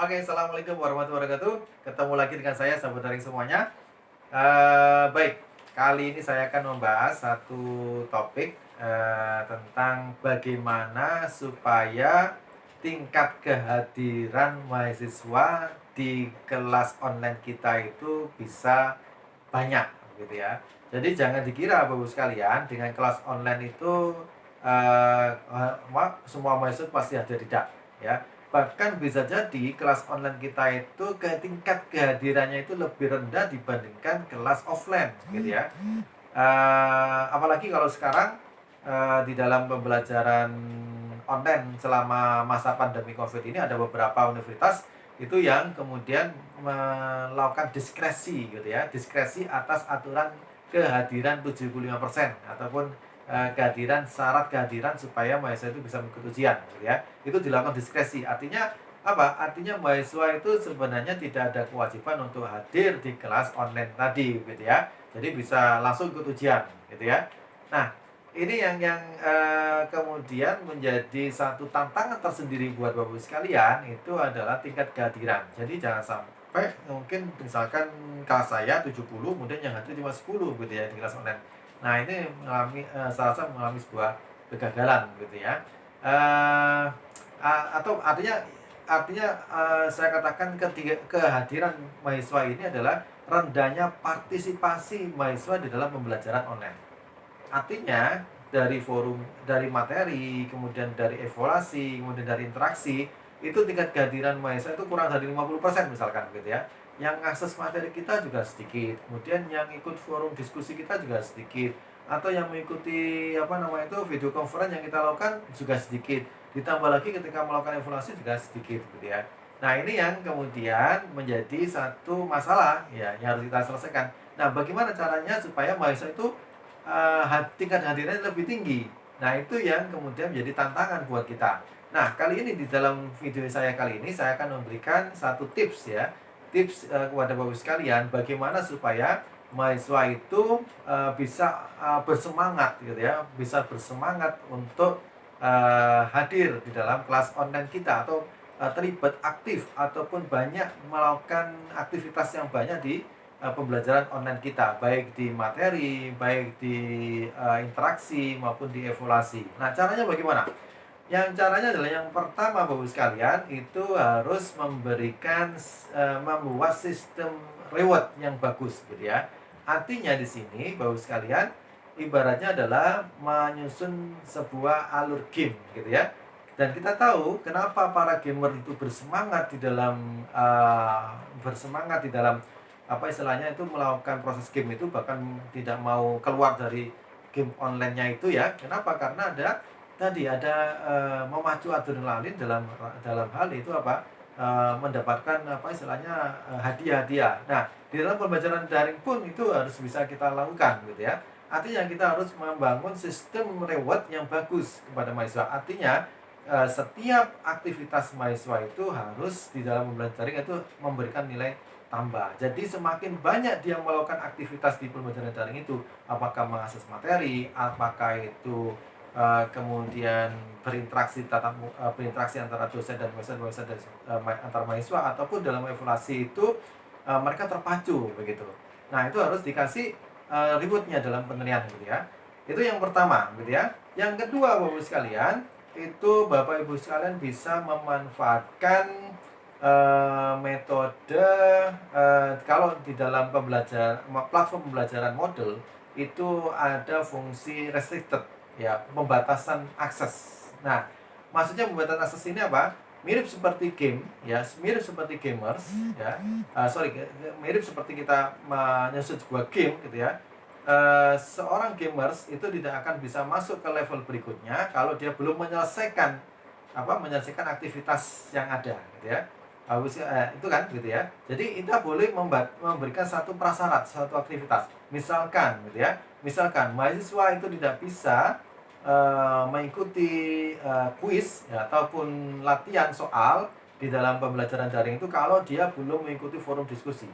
Oke, assalamualaikum warahmatullahi wabarakatuh. Ketemu lagi dengan saya, sahabat daring semuanya. Baik, kali ini saya akan membahas satu topik tentang bagaimana supaya tingkat kehadiran mahasiswa di kelas online kita itu bisa banyak, gitu ya. Jadi jangan dikira Bapak Ibu sekalian dengan kelas online itu semua mahasiswa pasti ada, tidak, ya. Bahkan bisa jadi kelas online kita itu ke tingkat kehadirannya itu lebih rendah dibandingkan kelas offline, gitu ya. Apalagi kalau sekarang di dalam pembelajaran online selama masa pandemi Covid ini ada beberapa universitas itu yang kemudian melakukan diskresi, gitu ya, diskresi atas aturan kehadiran 75% ataupun syarat kehadiran supaya mahasiswa itu bisa mengikuti ujian, gitu ya. Itu dilakukan diskresi. Artinya apa? Artinya mahasiswa itu sebenarnya tidak ada kewajiban untuk hadir di kelas online tadi, gitu ya. Jadi bisa langsung ikut ujian, gitu ya. Nah, ini yang kemudian menjadi satu tantangan tersendiri buat Bapak Ibu sekalian, itu adalah tingkat kehadiran. Jadi jangan sampai mungkin misalkan kelas saya 70, kemudian yang hadir cuma 10, gitu ya, di kelas online. Nah, ini salah satu mengalami sebuah kegagalan, gitu ya. Eee, atau artinya, saya katakan kehadiran mahasiswa ini adalah rendahnya partisipasi mahasiswa di dalam pembelajaran online. Artinya dari forum, dari materi, kemudian dari evaluasi, kemudian dari interaksi, itu tingkat kehadiran mahasiswa itu kurang dari 50% misalkan, gitu ya. Yang akses materi kita juga sedikit, kemudian yang ikut forum diskusi kita juga sedikit, atau yang mengikuti video conference yang kita lakukan juga sedikit. Ditambah lagi ketika melakukan evaluasi juga sedikit, gitu ya. Nah, ini yang kemudian menjadi satu masalah ya yang harus kita selesaikan. Nah, bagaimana caranya supaya mahasiswa itu tingkat hadirannya lebih tinggi. Nah, itu yang kemudian menjadi tantangan buat kita. Nah, kali ini di dalam video saya kali ini, saya akan memberikan satu tips ya. Tips kepada Bapak sekalian, bagaimana supaya mahasiswa itu bisa bersemangat, gitu ya. Bisa bersemangat untuk hadir di dalam kelas online kita, atau terlibat aktif ataupun banyak melakukan aktivitas yang banyak di pembelajaran online kita, baik di materi, baik di interaksi maupun di evaluasi. Nah, caranya bagaimana? Yang caranya adalah yang pertama Bapak sekalian itu harus membuat sistem reward yang bagus, gitu ya. Artinya di sini Bapak sekalian ibaratnya adalah menyusun sebuah alur game, gitu ya. Dan kita tahu kenapa para gamer itu bersemangat di dalam apa istilahnya itu melakukan proses game itu, bahkan tidak mau keluar dari game online-nya itu ya. Kenapa? Karena memacu adrenalin dalam dalam hal itu apa, mendapatkan apa istilahnya, hadiah-hadiah. Nah, di dalam pembelajaran daring pun itu harus bisa kita lakukan, gitu ya. Artinya kita harus membangun sistem reward yang bagus kepada mahasiswa. Artinya, setiap aktivitas mahasiswa itu harus di dalam pembelajaran daring itu memberikan nilai tambah. Jadi semakin banyak dia melakukan aktivitas di pembelajaran daring itu, apakah mengakses materi, apakah itu kemudian berinteraksi antara dosen dan mahasiswa, dan antar mahasiswa, ataupun dalam evaluasi itu mereka terpacu begitu. Nah, itu harus dikasih reward-nya dalam penilaian, gitu ya. Itu yang pertama, gitu ya. Yang kedua, Bapak Ibu sekalian, itu Bapak Ibu sekalian bisa memanfaatkan metode, kalau di dalam platform pembelajaran model itu ada fungsi restricted ya, pembatasan akses. Nah, maksudnya pembatasan akses ini apa? Mirip seperti game ya, mirip seperti gamers ya. Mirip seperti kita menyusun sebuah game, gitu ya. Seorang gamers itu tidak akan bisa masuk ke level berikutnya kalau dia belum menyelesaikan aktivitas yang ada, gitu ya. Itu kan, gitu ya. Jadi kita boleh memberikan satu prasyarat, satu aktivitas. Misalkan, gitu ya. Misalkan mahasiswa itu tidak bisa mengikuti kuis ya, ataupun latihan soal di dalam pembelajaran daring itu kalau dia belum mengikuti forum diskusi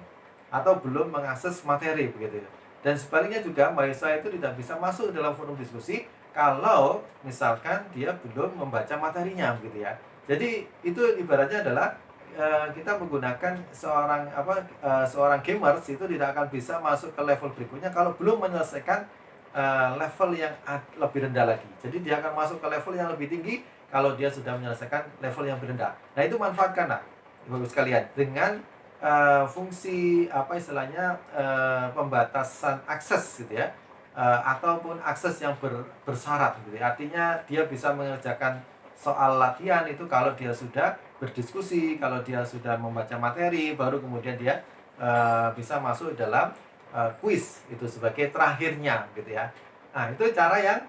atau belum mengakses materi, begitu ya. Dan sebaliknya juga mahasiswa itu tidak bisa masuk dalam forum diskusi kalau misalkan dia belum membaca materinya, begitu ya. Jadi itu ibaratnya adalah kita menggunakan seorang gamers itu tidak akan bisa masuk ke level berikutnya kalau belum menyelesaikan level yang lebih rendah lagi. Jadi dia akan masuk ke level yang lebih tinggi kalau dia sudah menyelesaikan level yang lebih rendah. Nah, itu manfaatkan lah, Bapak sekalian, dengan fungsi apa istilahnya, pembatasan akses gitu ya, ataupun akses yang bersyarat gitu ya. Artinya dia bisa mengerjakan soal latihan itu kalau dia sudah berdiskusi, kalau dia sudah membaca materi, baru kemudian dia bisa masuk dalam kuis itu sebagai terakhirnya gitu ya. Nah, itu cara yang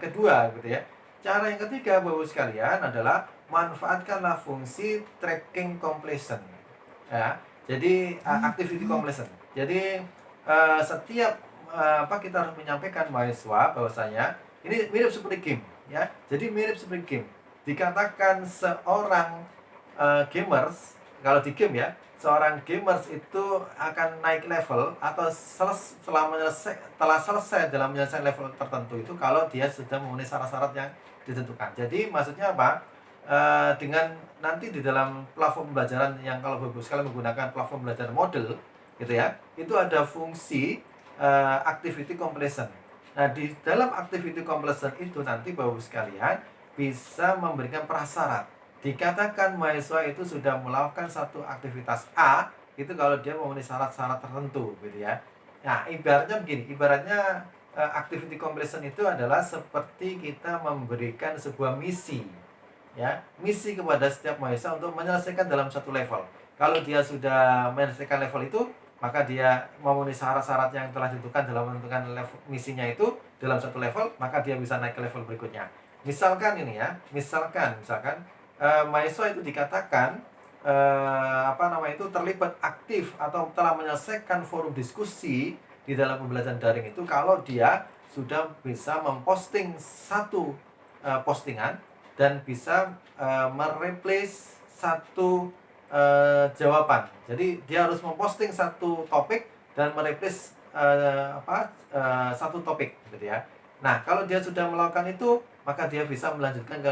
kedua gitu ya. Cara yang ketiga, Bapak sekalian, adalah manfaatkanlah fungsi tracking completion ya. Jadi activity completion. Jadi setiap kita harus menyampaikan mahasiswa bahwasanya ini mirip seperti game ya. Jadi mirip seperti game. Dikatakan seorang gamers, kalau di game ya, seorang gamers itu akan naik level atau telah selesai dalam menyelesaikan level tertentu itu kalau dia sudah memenuhi syarat-syarat yang ditentukan. Jadi maksudnya apa? Dengan nanti di dalam platform pembelajaran yang kalau Bapak sekalian menggunakan platform belajar model gitu ya, itu ada fungsi activity completion. Nah, di dalam activity completion itu nanti Bapak sekalian bisa memberikan prasyarat. Dikatakan mahasiswa itu sudah melakukan satu aktivitas A, itu kalau dia memenuhi syarat-syarat tertentu gitu ya. Nah, ibaratnya begini, ibaratnya activity completion itu adalah seperti kita memberikan sebuah misi ya, misi kepada setiap mahasiswa untuk menyelesaikan dalam satu level. Kalau dia sudah menyelesaikan level itu, maka dia memenuhi syarat-syarat yang telah ditentukan dalam menentukan level misinya itu dalam satu level, maka dia bisa naik ke level berikutnya. Misalkan ini ya, misalkan mahasiswa itu dikatakan terlibat aktif atau telah menyelesaikan forum diskusi di dalam pembelajaran daring itu kalau dia sudah bisa memposting satu postingan dan bisa mereplace satu jawaban. Jadi dia harus memposting satu topik dan mereplace satu topik gitu ya. Nah, kalau dia sudah melakukan itu, maka dia bisa melanjutkan ke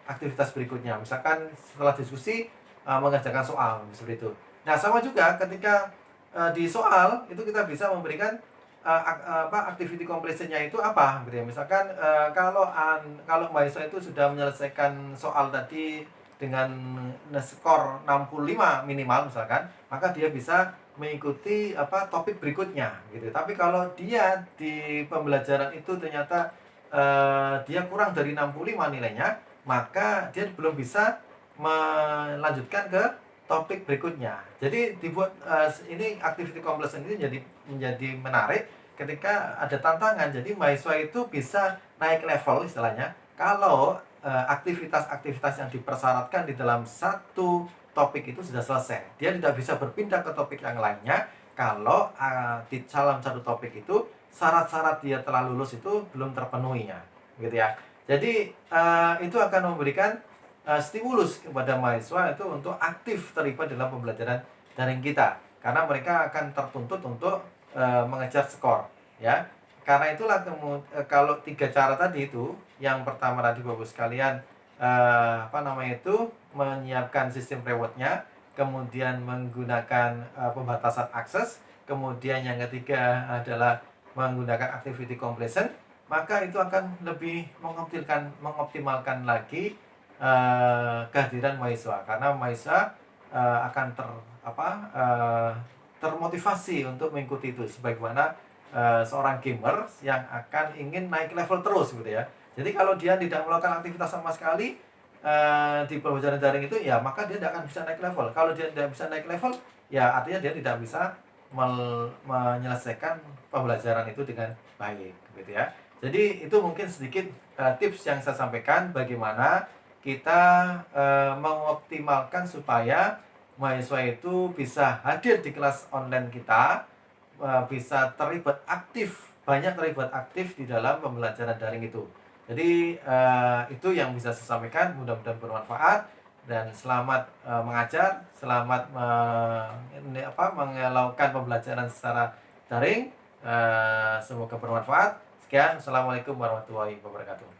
aktivitas berikutnya. Misalkan setelah diskusi mengerjakan soal seperti itu. Nah, sama juga ketika di soal itu kita bisa memberikan activity completion-nya itu apa gitu ya. Misalkan kalau mahasiswa itu sudah menyelesaikan soal tadi dengan skor 65 minimal misalkan, maka dia bisa mengikuti topik berikutnya gitu. Tapi kalau dia di pembelajaran itu ternyata dia kurang dari 65 nilainya, maka dia belum bisa melanjutkan ke topik berikutnya. Jadi dibuat ini activity completion ini menjadi menarik ketika ada tantangan. Jadi mahasiswa itu bisa naik level istilahnya kalau aktivitas-aktivitas yang dipersyaratkan di dalam satu topik itu sudah selesai. Dia tidak bisa berpindah ke topik yang lainnya kalau di dalam satu topik itu syarat-syarat dia telah lulus itu belum terpenuhinya, gitu ya. Jadi itu akan memberikan stimulus kepada mahasiswa itu untuk aktif terlibat dalam pembelajaran daring kita, karena mereka akan tertuntut untuk mengejar skor, ya. Karena itulah kalau 3 cara tadi itu, yang pertama tadi Bapak sekalian menyiapkan sistem rewardnya, kemudian menggunakan pembatasan akses, kemudian yang ketiga adalah menggunakan activity completion, maka itu akan lebih mengoptimalkan lagi kehadiran mahasiswa, karena mahasiswa akan termotivasi untuk mengikuti itu sebagaimana seorang gamer yang akan ingin naik level terus gitu ya. Jadi kalau dia tidak melakukan aktivitas sama sekali di pembelajaran daring itu, ya maka dia tidak akan bisa naik level. Kalau dia tidak bisa naik level, ya artinya dia tidak bisa menyelesaikan pembelajaran itu dengan baik gitu ya. Jadi itu mungkin sedikit tips yang saya sampaikan bagaimana kita mengoptimalkan supaya mahasiswa itu bisa hadir di kelas online kita, bisa banyak terlibat aktif di dalam pembelajaran daring itu. Jadi itu yang bisa saya sampaikan, mudah-mudahan bermanfaat, dan selamat mengajar, selamat melakukan pembelajaran secara daring. Semoga bermanfaat. Sekian, assalamualaikum warahmatullahi wabarakatuh.